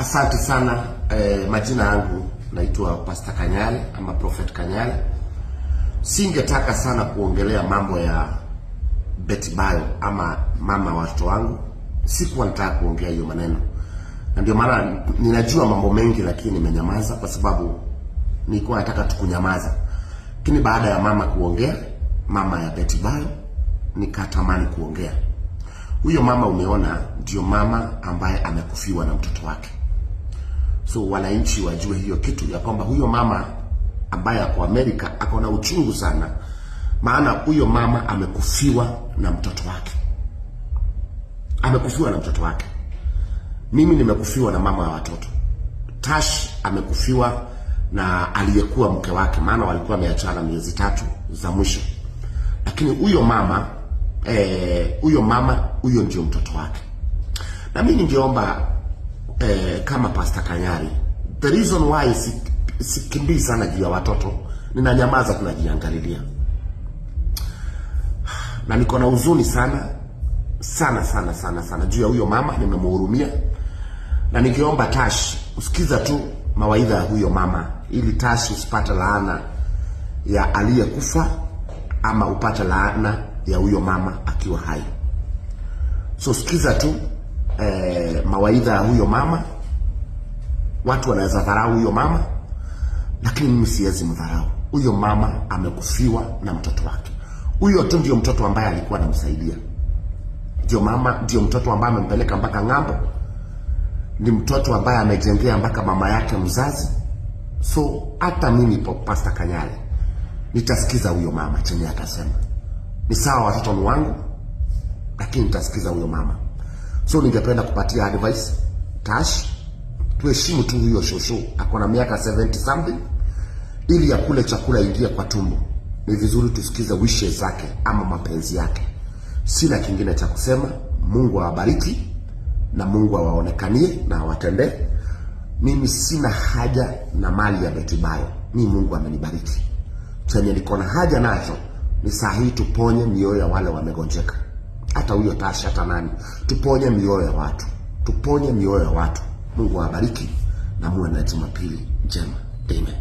Asante sana. Majina yangu naitwa Pastor Kanyale ama Prophet Kanyale. Singetaka sana kuongelea mambo ya Betty Bayo ama mama wa watoto wangu. Sikuwa nataka kuongea hiyo maneno. Na ndio maana ninajua mambo mengi lakini nimenyamaza kwa sababu nilikuwa nataka tukunyamaza. Lakini baada ya mama kuongea, mama ya Betty Bayo, nikatamani kuongea. Huyo mama umeona ndio mama ambaye amekufiwa na mtoto wake. So wananchi wajue hiyo kitu ya kwamba huyo mama ambaye ako Amerika ako na uchungu sana, maana huyo mama amekufiwa na mtoto wake. Amekufiwa na mtoto wake. Mimi nimekufiwa na mama wa watoto. Tash amekufiwa na aliyekuwa mke wake, maana walikuwa wameachana miezi 3 za mwisho. Lakini huyo mama huyo ndio mtoto wake. Na mimi ningeomba kama Pastor Kanyari, the reason why sikimbii sana juu ya watoto, ninanyamaza tunajiangalilia. Na niko na huzuni sana juu ya huyo mama, nimemhurumia. Na ningeomba Tash usikiza tu mawaidha ya huyo mama ili Tash usipate laana ya aliyekufa ama upate laana ya huyo mama akiwa hai. So sikiza tu mawaidha ya huyo mama. Watu wanaweza dharau huyo mama, lakini mimi siwezi mdharau. Huyo mama amekufiwa na mtoto wake. Huyo tu ndio mtoto ambaye alikuwa anamsaidia. Ndio mtoto ambaye amempeleka mpaka ng'ambo. Ni mtoto ambaye amejengea mpaka mama yake mzazi. So hata mimi Pastor Kanyale nitasikiza huyo mama chenye atasema. Ni sawa, watoto ni wangu, lakini nitasikiza huyo mama. So ningependa kupatia advice Tash, tuheshimu tu huyo shosho. Ako na miaka 70 something, ili akule chakula ingie kwa tumbo. Ni vizuri tusikize wishes zake ama mapenzi yake. Sina kingine cha kusema. Mungu awabariki na Mungu awaonekanie na awatendee. Mimi sina haja na mali ya Betty Bayo. Mimi Mungu amenibariki. Chenye niko na haja nacho ni saa hii tuponye mioyo ya wale wamegonjeka. Hata huyo Tash, hata nani. Tuponye mioyo ya watu. Tuponye mioyo ya watu. Mungu awabariki na muwe na Jumapili njema. Amen.